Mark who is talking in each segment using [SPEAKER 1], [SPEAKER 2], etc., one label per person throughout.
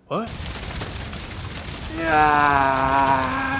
[SPEAKER 1] What? Yeah.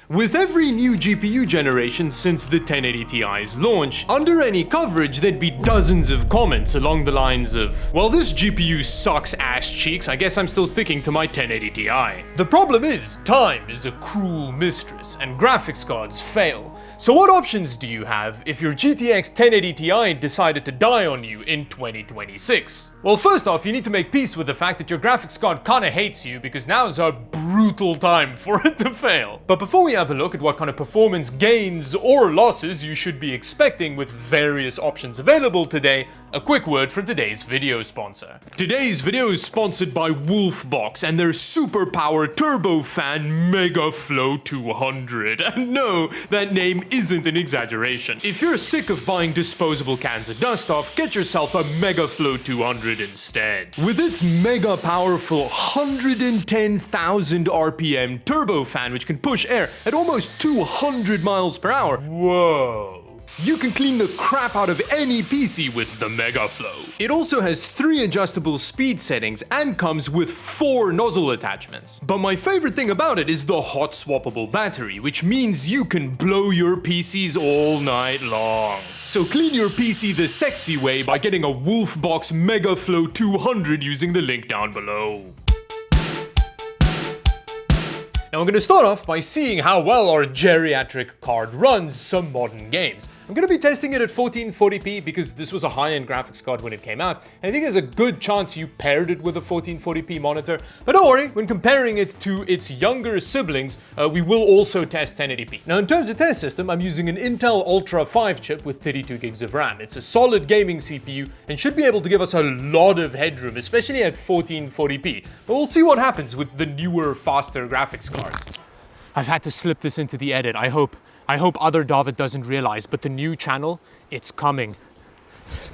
[SPEAKER 1] With every new GPU generation since the 1080 Ti's launch, under any coverage there'd be dozens of comments along the lines of, well, this GPU sucks ass cheeks, I guess I'm still sticking to my 1080 Ti. The problem is, time is a cruel mistress, and graphics cards fail. So what options do you have if your GTX 1080 Ti decided to die on you in 2026? Well, first off, you need to make peace with the fact that your graphics card kinda hates you because now's a brutal time for it to fail. But before we have a look at what kind of performance gains or losses you should be expecting with various options available today, a quick word from today's video sponsor. Today's video is sponsored by Wolfbox and their superpower turbofan MegaFlow 200. And no, that name isn't an exaggeration. If you're sick of buying disposable cans of dust off, get yourself a MegaFlow 200 instead. With its mega powerful 110,000 RPM turbofan, which can push air at almost 200 miles per hour. Whoa. You can clean the crap out of any PC with the MegaFlow. It also has 3 adjustable speed settings and comes with 4 nozzle attachments. But my favorite thing about it is the hot swappable battery, which means you can blow your PCs all night long. So clean your PC the sexy way by getting a Wolfbox MegaFlow 200 using the link down below. Now I'm going to start off by seeing how well our geriatric card runs some modern games. I'm going to be testing it at 1440p because this was a high-end graphics card when it came out, and I think there's a good chance you paired it with a 1440p monitor. But don't worry, when comparing it to its younger siblings, we will also test 1080p. Now in terms of test system, I'm using an Intel Ultra 5 chip with 32 gigs of RAM. It's a solid gaming CPU and should be able to give us a lot of headroom, especially at 1440p. But we'll see what happens with the newer, faster graphics cards. I've had to slip this into the edit. I hope other Dawid doesn't realize, but the new channel, it's coming.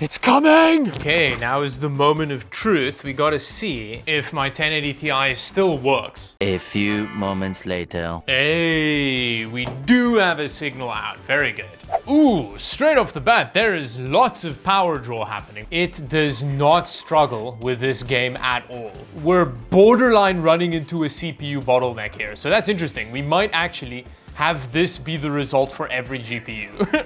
[SPEAKER 1] It's coming! Okay, now is the moment of truth. We gotta see if my 1080 Ti still works.
[SPEAKER 2] A few moments later.
[SPEAKER 1] Hey, we do have a signal out. Very good. Ooh, straight off the bat, there is lots of power draw happening. It does not struggle with this game at all. We're borderline running into a CPU bottleneck here, so that's interesting. We might actually have this be the result for every GPU.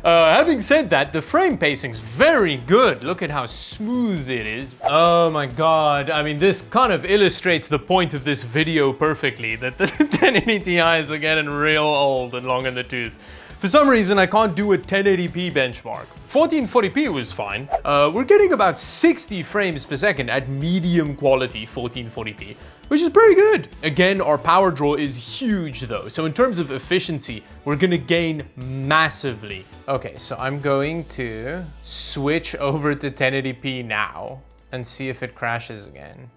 [SPEAKER 1] Having said that, the frame pacing's very good. Look at how smooth it is. Oh my god. I mean, this kind of illustrates the point of this video perfectly, that the 1080 Ti's are getting real old and long in the tooth. For some reason, I can't do a 1080p benchmark. 1440p was fine. We're getting about 60 frames per second at medium quality 1440p, which is pretty good. Again, our power draw is huge though, so in terms of efficiency, we're gonna gain massively. Okay, so I'm going to switch over to 1080p now and see if it crashes again.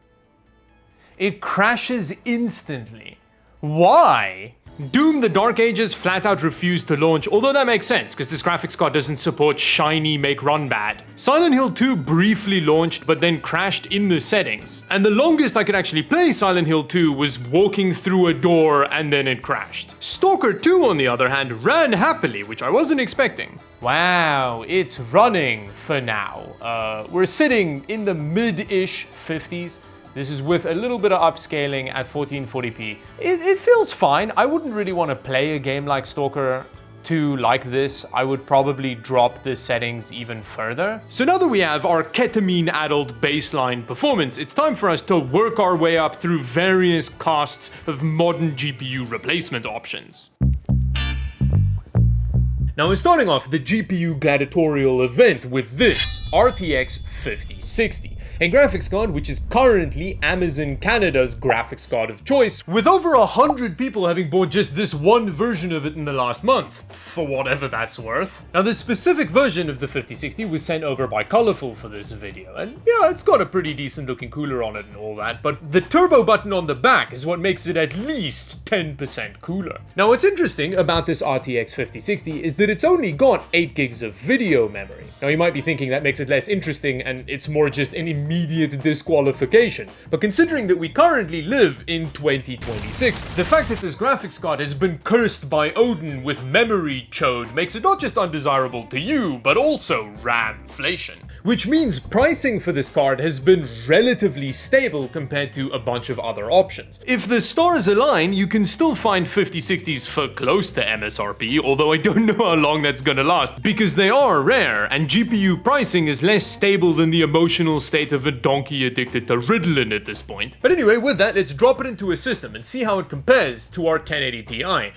[SPEAKER 1] It crashes instantly. Why? Doom the Dark Ages flat out refused to launch, although that makes sense because this graphics card doesn't support shiny make run bad. Silent Hill 2 briefly launched but then crashed in the settings. And the longest I could actually play Silent Hill 2 was walking through a door and then it crashed. Stalker 2 on the other hand ran happily, which I wasn't expecting. Wow, it's running for now. We're sitting in the mid-ish 50s. This is with a little bit of upscaling at 1440p. It feels fine. I wouldn't really want to play a game like Stalker 2 like this. I would probably drop the settings even further. So now that we have our ketamine-addled baseline performance, it's time for us to work our way up through various costs of modern GPU replacement options. Now we're starting off the GPU gladiatorial event with this RTX 5060. A graphics card which is currently Amazon Canada's graphics card of choice, with over 100 people having bought just this one version of it in the last month, for whatever that's worth. Now this specific version of the 5060 was sent over by Colorful for this video, and yeah, it's got a pretty decent looking cooler on it and all that, but the turbo button on the back is what makes it at least 10% cooler. Now what's interesting about this RTX 5060 is that it's only got 8 gigs of video memory. Now you might be thinking that makes it less interesting and it's more just an immediate disqualification. But considering that we currently live in 2026, the fact that this graphics card has been cursed by Odin with memory chode makes it not just undesirable to you, but also ramflation. Which means pricing for this card has been relatively stable compared to a bunch of other options. If the stars align, you can still find 5060s for close to MSRP, although I don't know how long that's gonna last, because they are rare, and GPU pricing is less stable than the emotional state of a donkey addicted to Ritalin at this point. But anyway, with that, let's drop it into a system and see how it compares to our 1080 Ti.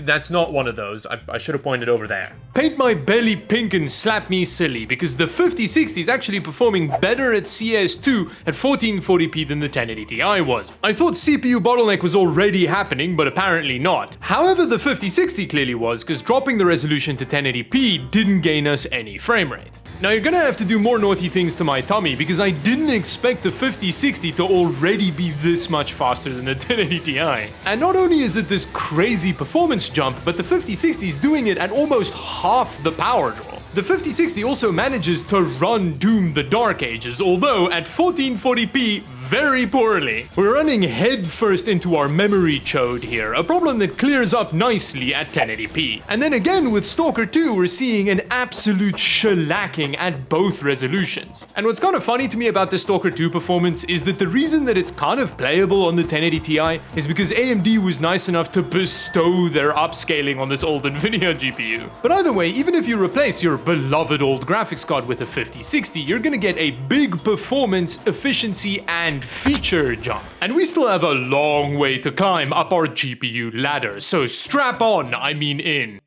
[SPEAKER 1] That's not one of those. I should have pointed over there. Paint my belly pink and slap me silly, because the 5060 is actually performing better at CS2 at 1440p than the 1080 Ti was. I thought CPU bottleneck was already happening, but apparently not. However, the 5060 clearly was, because dropping the resolution to 1080p didn't gain us any frame rate. Now you're gonna have to do more naughty things to my tummy, because I didn't expect the 5060 to already be this much faster than the 1080 Ti. And not only is it this crazy performance jump, but the 5060 is doing it at almost half the power draw. The 5060 also manages to run Doom the Dark Ages, although at 1440p very poorly. We're running headfirst into our memory chode here, a problem that clears up nicely at 1080p. And then again with Stalker 2 we're seeing an absolute shellacking at both resolutions. And what's kind of funny to me about the Stalker 2 performance is that the reason that it's kind of playable on the 1080 Ti is because AMD was nice enough to bestow their upscaling on this old Nvidia GPU. But either way, even if you replace your beloved old graphics card with a 5060, you're gonna get a big performance, efficiency, and feature jump. And we still have a long way to climb up our GPU ladder, so strap on, I mean in.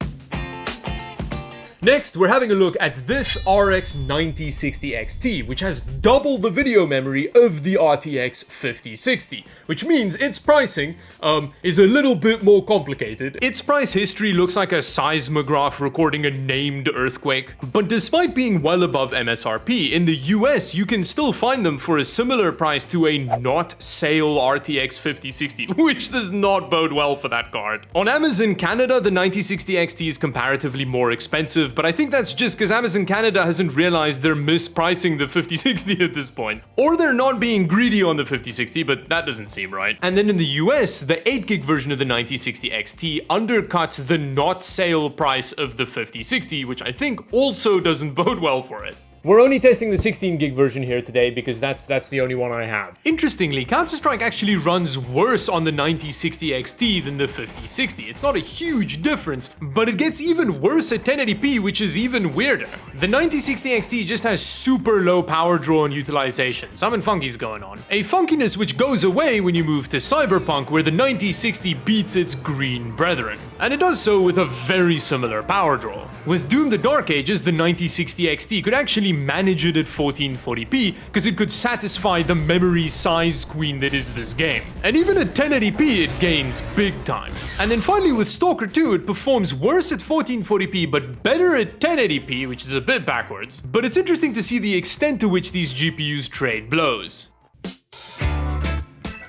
[SPEAKER 1] Next, we're having a look at this RX 9060 XT, which has double the video memory of the RTX 5060, which means its pricing is a little bit more complicated. Its price history looks like a seismograph recording a named earthquake, but despite being well above MSRP, in the US you can still find them for a similar price to a not sale RTX 5060, which does not bode well for that card. On Amazon Canada, the 9060 XT is comparatively more expensive, but I think that's just because Amazon Canada hasn't realized they're mispricing the 5060 at this point. Or they're not being greedy on the 5060, but that doesn't seem right. And then in the US, the 8GB version of the 9060 XT undercuts the not sale price of the 5060, which I think also doesn't bode well for it. We're only testing the 16GB version here today because that's the only one I have. Interestingly, Counter-Strike actually runs worse on the 9060 XT than the 5060. It's not a huge difference, but it gets even worse at 1080p, which is even weirder. The 9060 XT just has super low power draw and utilization. Something funky's going on. A funkiness which goes away when you move to Cyberpunk, where the 9060 beats its green brethren. And it does so with a very similar power draw. With Doom the Dark Ages, the 9060 XT could actually manage it at 1440p because it could satisfy the memory size queen that is this game. And even at 1080p it gains big time. And then finally with Stalker 2 it performs worse at 1440p but better at 1080p, which is a bit backwards. But it's interesting to see the extent to which these GPUs trade blows.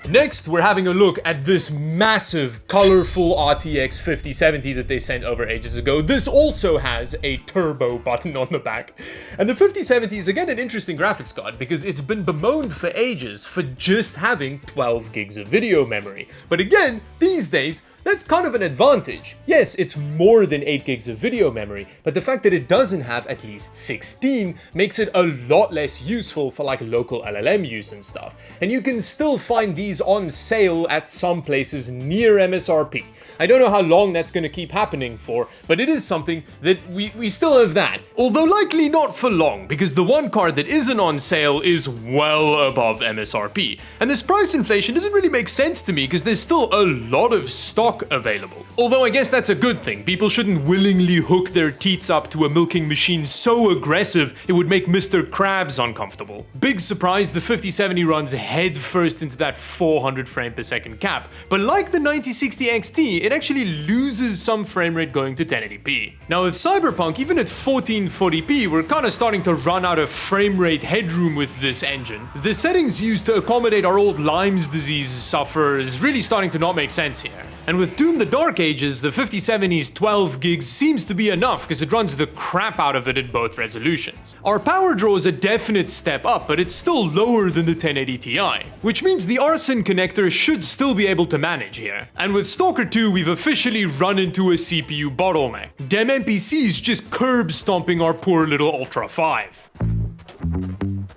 [SPEAKER 1] Next, we're having a look at this massive, colorful RTX 5070 that they sent over ages ago. This also has a turbo button on the back. And the 5070 is again an interesting graphics card because it's been bemoaned for ages for just having 12 gigs of video memory. But again, these days, that's kind of an advantage. Yes, it's more than 8 gigs of video memory, but the fact that it doesn't have at least 16 makes it a lot less useful for like local LLM use and stuff. And you can still find these on sale at some places near MSRP. I don't know how long that's going to keep happening for, but it is something that we still have that. Although likely not for long, because the one card that isn't on sale is well above MSRP. And this price inflation doesn't really make sense to me because there's still a lot of stock available. Although I guess that's a good thing. People shouldn't willingly hook their teats up to a milking machine so aggressive it would make Mr. Krabs uncomfortable. Big surprise, the 5070 runs head first into that 4 400 frame per second cap. But like the 9060 XT, it actually loses some frame rate going to 1080p. Now with Cyberpunk, even at 1440p, we're kind of starting to run out of frame rate headroom with this engine. The settings used to accommodate our old Lyme's disease sufferer is really starting to not make sense here. And with Doom the Dark Ages, the 5070's 12 gigs seems to be enough because it runs the crap out of it at both resolutions. Our power draw is a definite step up, but it's still lower than the 1080 Ti, which means the Arson connector should still be able to manage here. And with Stalker 2, we've officially run into a CPU bottleneck. Dem NPCs just curb stomping our poor little Ultra 5.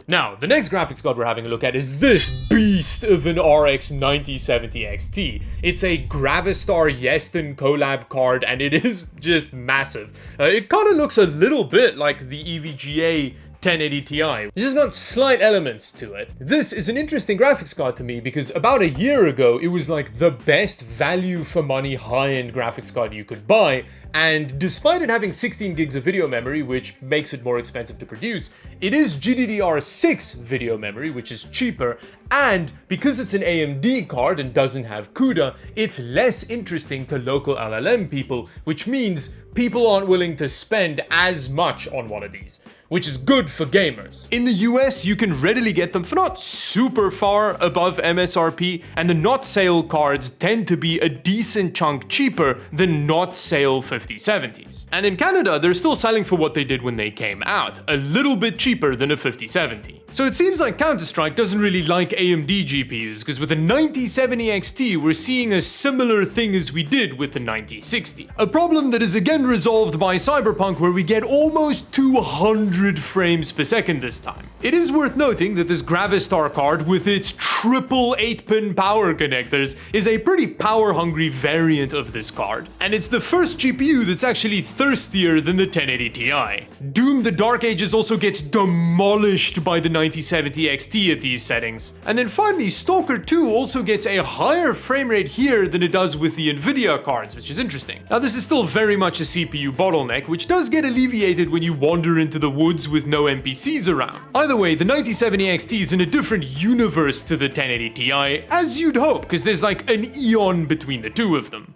[SPEAKER 1] Now, the next graphics card we're having a look at is this beast of an RX 9070 XT. It's a Gravistar Yeston collab card, and it is just massive. It kind of looks a little bit like the EVGA 1080 Ti. It's just got slight elements to it. This is an interesting graphics card to me because about a year ago, it was like the best value for money high-end graphics card you could buy. And despite it having 16 gigs of video memory, which makes it more expensive to produce, it is GDDR6 video memory, which is cheaper, and because it's an AMD card and doesn't have CUDA, it's less interesting to local LLM people, which means people aren't willing to spend as much on one of these, which is good for gamers. In the US, you can readily get them for not super far above MSRP, and the not sale cards tend to be a decent chunk cheaper than not sale 5070s. And in Canada, they're still selling for what they did when they came out, a little bit cheaper than a 5070. So it seems like Counter-Strike doesn't really like AMD GPUs, because with the 9070 XT, we're seeing a similar thing as we did with the 9060. A problem that is again resolved by Cyberpunk, where we get almost 200 frames per second this time. It is worth noting that this Gravistar card with its triple 8-pin power connectors is a pretty power-hungry variant of this card, and it's the first GPU that's actually thirstier than the 1080 Ti. Doom the Dark Ages also gets demolished by the 9070 XT at these settings. And then finally, Stalker 2 also gets a higher frame rate here than it does with the Nvidia cards, which is interesting. Now this is still very much a CPU bottleneck, which does get alleviated when you wander into the woods with no NPCs around. Either way, the 9070 XT is in a different universe to the 1080 Ti, as you'd hope, because there's like an eon between the two of them.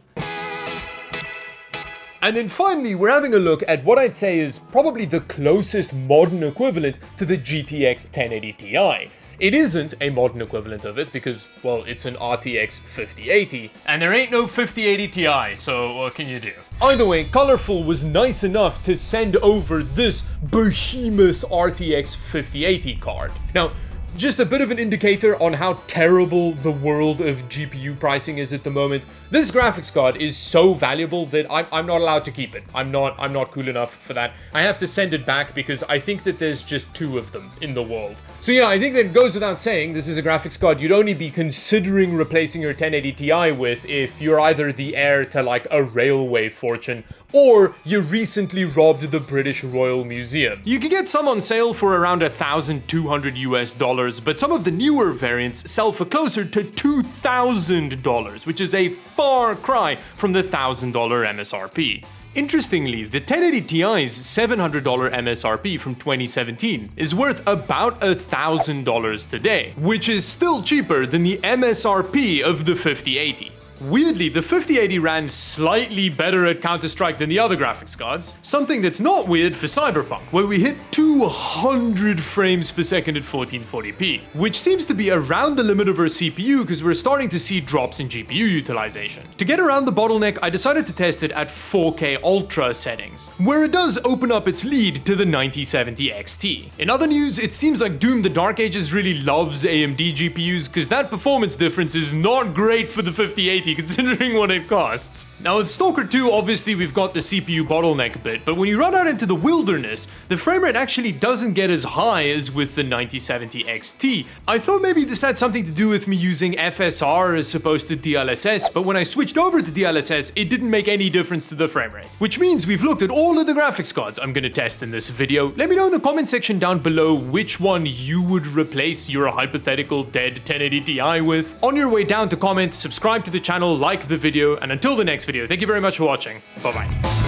[SPEAKER 1] And then finally, we're having a look at what I'd say is probably the closest modern equivalent to the GTX 1080 Ti. It isn't a modern equivalent of it because, well, it's an RTX 5080, and there ain't no 5080 Ti, so what can you do? Either way, Colorful was nice enough to send over this behemoth RTX 5080 card. Now, just a bit of an indicator on how terrible the world of GPU pricing is at the moment. This graphics card is so valuable that I'm not allowed to keep it. I'm not cool enough for that. I have to send it back because I think that there's just 2 of them in the world. So yeah, I think that it goes without saying, this is a graphics card you'd only be considering replacing your 1080 Ti with if you're either the heir to like a railway fortune or you recently robbed the British Royal Museum. You can get some on sale for around $1,200 US, but some of the newer variants sell for closer to $2,000, which is a far cry from the $1,000 MSRP. Interestingly, the 1080 Ti's $700 MSRP from 2017 is worth about $1,000 today, which is still cheaper than the MSRP of the 5080. Weirdly, the 5080 ran slightly better at Counter-Strike than the other graphics cards, something that's not weird for Cyberpunk, where we hit 200 frames per second at 1440p, which seems to be around the limit of our CPU because we're starting to see drops in GPU utilization. To get around the bottleneck, I decided to test it at 4K Ultra settings, where it does open up its lead to the 9070 XT. In other news, it seems like Doom the Dark Ages really loves AMD GPUs because that performance difference is not great for the 5080 considering what it costs. Now with Stalker 2, obviously we've got the CPU bottleneck bit, but when you run out into the wilderness, the frame rate actually doesn't get as high as with the 9070 XT. I thought maybe this had something to do with me using FSR as opposed to DLSS, but when I switched over to DLSS, it didn't make any difference to the frame rate. Which means we've looked at all of the graphics cards I'm gonna test in this video. Let me know in the comment section down below which one you would replace your hypothetical dead 1080 Ti with. On your way down to comment, subscribe to the channel, like the video, and until the next video, thank you very much for watching. Bye bye.